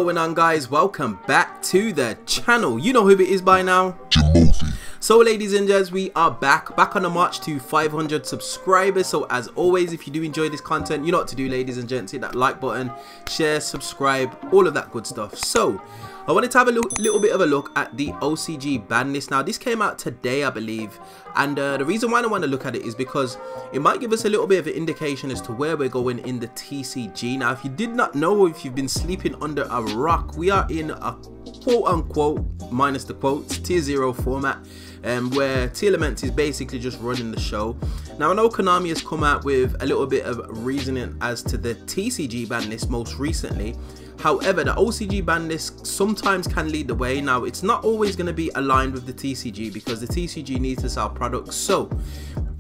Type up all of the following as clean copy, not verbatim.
going on, guys? Welcome back to the channel. You know who it is by now, Jimothy. So ladies and gents, we are back on the march to 500 subscribers. So as always, if you do enjoy this content, you know what to do, ladies and gents. Hit that like button, share, subscribe, all of that good stuff. So I wanted to have a little bit of a look at the OCG Banlist. Now this came out today, I believe, and the reason why I want to look at it is because it might give us a little bit of an indication as to where we're going in the TCG. Now if you did not know, or if you've been sleeping under a rock, we are in a quote-unquote, minus the quotes, tier 0 format, where Tearlaments is basically just running the show. Now I know Konami has come out with a little bit of reasoning as to the TCG Banlist most recently. However, the OCG Banlist sometimes can lead the way. Now it's not always going to be aligned with the TCG because the TCG needs to sell products. So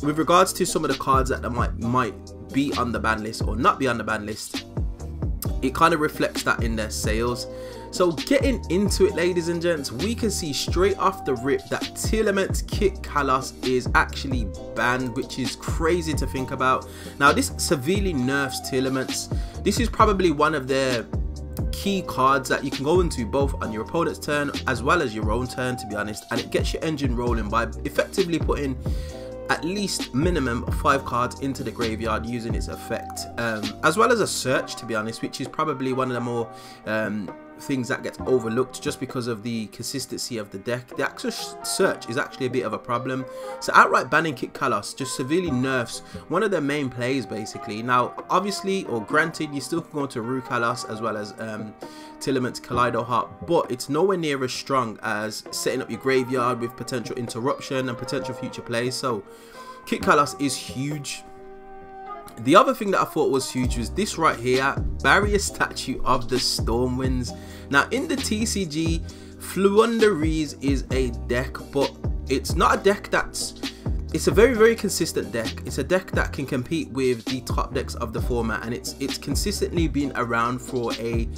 with regards to some of the cards that might be on the ban list or not be on the ban list, it kind of reflects that in their sales. So getting into it, ladies and gents, we can see straight off the rip that Tearlaments Kit Kalos is actually banned, which is crazy to think about. Now this severely nerfs Tearlaments. This is probably one of their key cards that you can go into both on your opponent's turn as well as your own turn, to be honest, and it gets your engine rolling by effectively putting at least minimum 5 cards into the graveyard using its effect, as well as a search, to be honest, which is probably one of the more things that gets overlooked just because of the consistency of the deck. The actual search is actually a bit of a problem. So outright banning Kit Kalos just severely nerfs one of their main plays, basically. Now obviously, or granted, you still can go to Rue Kalos as well as Tearlaments Kaleido Heart, but it's nowhere near as strong as setting up your graveyard with potential interruption and potential future plays. So Kit Kalos is huge. The other thing that I thought was huge was this right here, Barrier Statue of the Stormwinds. Now in the TCG, Flunderies is a deck, but it's not a deck it's a very consistent deck. It's a deck that can compete with the top decks of the format, and it's consistently been around for a,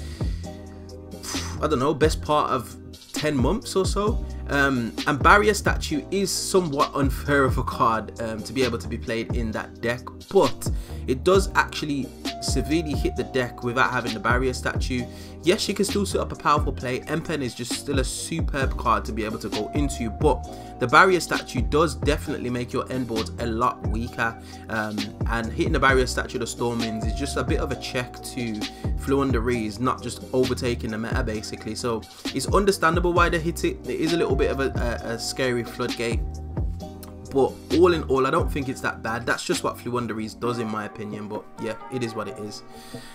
I don't know, best part of 10 months or so. And Barrier Statue is somewhat unfair of a card to be able to be played in that deck, but it does actually severely hit the deck without having the Barrier Statue. Yes, you can still set up a powerful play. M-Pen is just still a superb card to be able to go into, but the Barrier Statue does definitely make your end boards a lot weaker, and hitting the Barrier Statue of the Stormwinds is just a bit of a check to Flunderies, not just overtaking the meta, basically. So it's understandable why they hit it. It is a little bit of a scary floodgate, but all in all, I don't think it's that bad. That's just what Flunderies does, in my opinion, but yeah, it is what it is.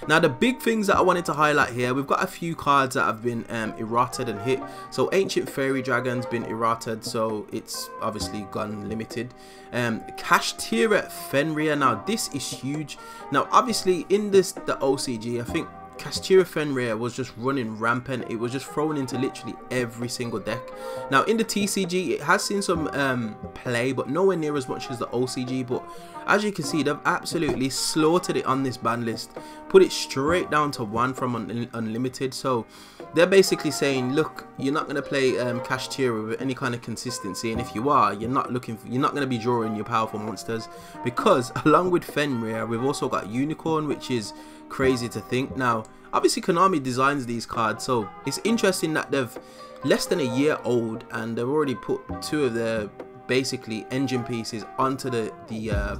Now the big things that I wanted to highlight here, we've got a few cards that have been errated and hit. So Ancient Fairy Dragon's been errated, so it's obviously gone limited. Kashtira Fenrir, now this is huge. Now obviously in the OCG, I think Kashtira Fenrir was just running rampant. It was just thrown into literally every single deck. Now in the TCG, it has seen some play, but nowhere near as much as the OCG. But as you can see, they've absolutely slaughtered it on this ban list, put it straight down to 1 from unlimited. So they're basically saying, look, you're not going to play Kashtira with any kind of consistency, and if you are, you're not going to be drawing your powerful monsters, because along with Fenrir, we've also got Unicorn, which is crazy to think. Now obviously Konami designs these cards, so it's interesting that they've less than a year old and they've already put 2 of their basically engine pieces onto the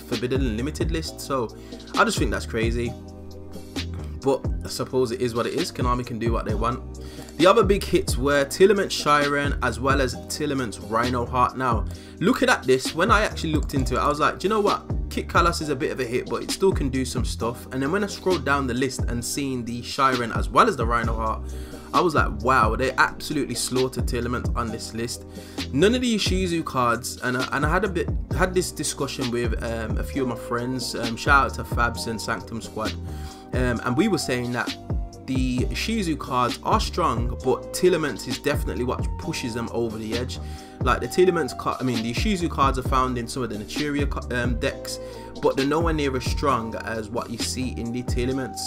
Forbidden Limited list. So I just think that's crazy, but I suppose it is what it is. Konami can do what they want. The other big hits were Tearlaments Shiren as well as Tearlaments Rhino Heart. Now looking at this, when I actually looked into it, I was like, do you know what, Kit Kalos is a bit of a hit, but it still can do some stuff. And then when I scrolled down the list and seen the Shiren as well as the Rhino Heart, I was like, wow, they absolutely slaughtered Tearlaments on this list. None of the Ishizu cards, and I had this discussion with a few of my friends. Shout out to Fabs and Sanctum Squad, and we were saying that the Ishizu cards are strong, but Tearlaments is definitely what pushes them over the edge. Like the Tearlaments card, I mean the Ishizu cards are found in some of the Naturia decks, but they're nowhere near as strong as what you see in the Tearlaments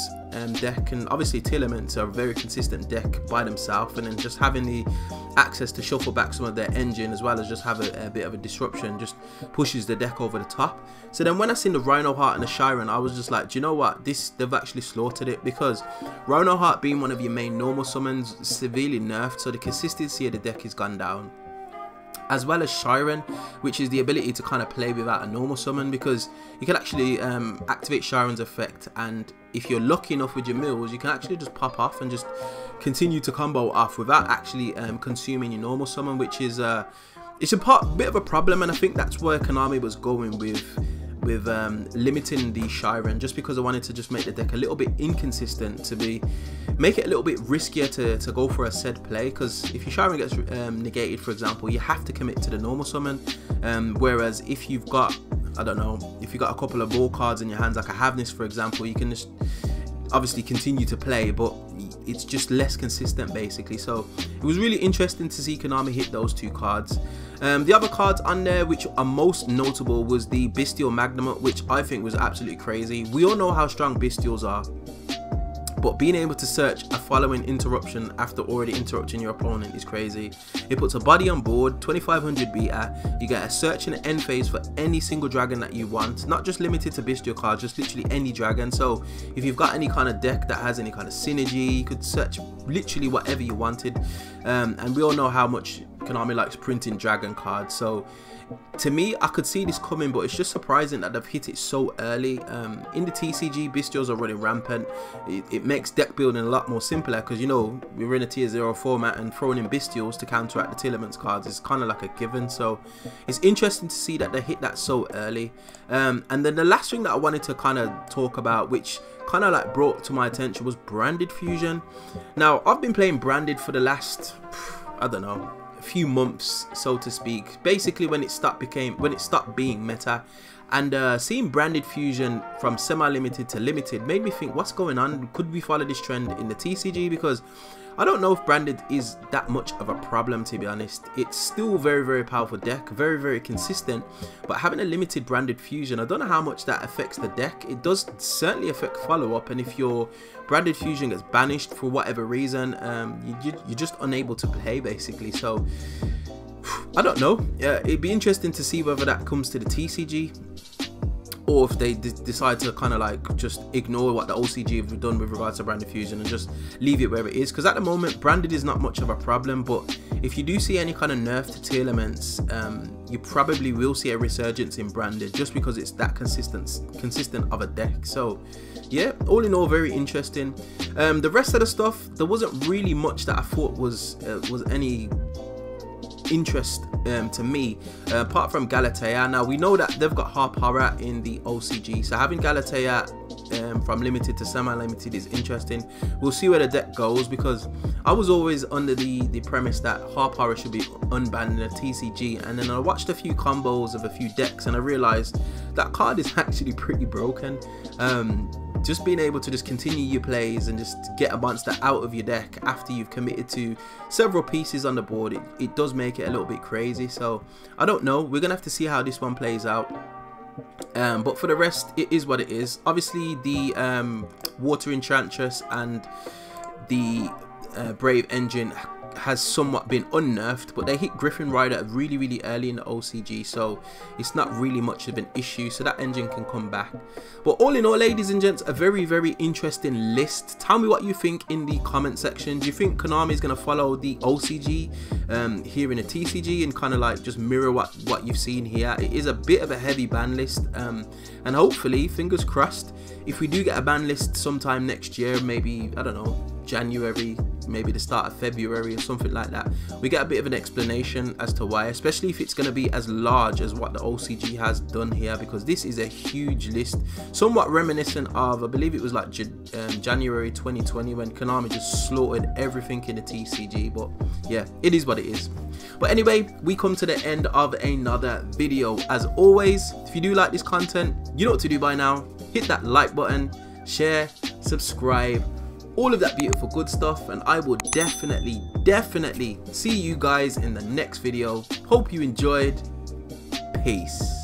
deck. And obviously Tearlaments are a very consistent deck by themselves, and then just having the access to shuffle back some of their engine as well as just have a bit of a disruption just pushes the deck over the top. So then when I seen the Rhino Heart and the Shiren, I was just like, do you know what, they've actually slaughtered it, because Rhino Heart being one of your main normal summons severely nerfed, so the consistency of the deck has gone down, as well as Shiren, which is the ability to kind of play without a normal summon, because you can actually activate Shiren's effect, and if you're lucky enough with your mills, you can actually just pop off and just continue to combo off without actually consuming your normal summon, which is it's a bit of a problem. And I think that's where Konami was going with limiting the Shiren, just because I wanted to just make the deck a little bit inconsistent, to make it a little bit riskier to go for a said play, because if your Shiren gets negated, for example, you have to commit to the normal summon, whereas if you've got, I don't know, if you've got a couple of ball cards in your hands, like a Havnis for example, you can just obviously continue to play, but it's just less consistent basically. So it was really interesting to see Konami hit those two cards. The other cards on there which are most notable was the Bestial Magnum, which I think was absolutely crazy. We all know how strong Bestials are, but being able to search a following interruption after already interrupting your opponent is crazy. It puts a body on board, 2500 beta, you get a search in the end phase for any single dragon that you want, not just limited to bestial cards, just literally any dragon. So if you've got any kind of deck that has any kind of synergy, you could search literally whatever you wanted. And we all know how much Konami likes printing dragon cards, so to me, I could see this coming, but it's just surprising that they've hit it so early. In the TCG, Bestials are running rampant. It makes deck building a lot more simpler, because you know we're in a tier 0 format, and throwing in Bestials to counteract the Tearlaments cards is kind of like a given. So it's interesting to see that they hit that so early. And then the last thing that I wanted to kind of talk about, which kind of like brought to my attention, was Branded Fusion. Now I've been playing Branded for the last, I don't know, few months, so to speak, basically when it stopped being meta, and seeing Branded Fusion from semi-limited to limited made me think, what's going on? Could we follow this trend in the TCG? Because I don't know if Branded is that much of a problem, to be honest. It's still very, very powerful deck, very, very consistent, but having a limited Branded Fusion, I don't know how much that affects the deck. It does certainly affect follow-up, and if your Branded Fusion gets banished for whatever reason, you're just unable to play basically. So I don't know. It'd be interesting to see whether that comes to the TCG, or if they decide to kind of like just ignore what the OCG have done with regards to Branded Fusion and just leave it where it is. Because at the moment, Branded is not much of a problem, but if you do see any kind of nerf to Tearlaments, you probably will see a resurgence in Branded, just because it's that consistent of a deck. So yeah, all in all, very interesting. The rest of the stuff, there wasn't really much that I thought was any interest to me, apart from Galatea. Now we know that they've got Harpara in the OCG, so having Galatea from limited to semi-limited is interesting. We'll see where the deck goes, because I was always under the premise that Harpara should be unbanned in a TCG, and then I watched a few combos of a few decks and I realized that card is actually pretty broken. Just being able to just continue your plays and just get a monster out of your deck after you've committed to several pieces on the board, it does make it a little bit crazy. So I don't know, we're gonna have to see how this one plays out. But for the rest, it is what it is. Obviously the Water Enchantress and the Brave Engine has somewhat been unnerfed, but they hit Griffin Rider really, really early in the OCG, so it's not really much of an issue, so that engine can come back. But all in all, ladies and gents, a very, very interesting list. Tell me what you think in the comment section. Do you think Konami is going to follow the OCG here in a TCG and kind of like just mirror what you've seen here? It is a bit of a heavy ban list, and hopefully, fingers crossed, if we do get a ban list sometime next year, maybe, I don't know, January, maybe the start of February or something like that, we get a bit of an explanation as to why, especially if it's going to be as large as what the OCG has done here, because this is a huge list, somewhat reminiscent of, I believe it was like January 2020 when Konami just slaughtered everything in the TCG. But yeah, it is what it is. But anyway, we come to the end of another video. As always, if you do like this content, you know what to do by now. Hit that like button, share, subscribe, all of that beautiful good stuff, and I will definitely see you guys in the next video. Hope you enjoyed. Peace.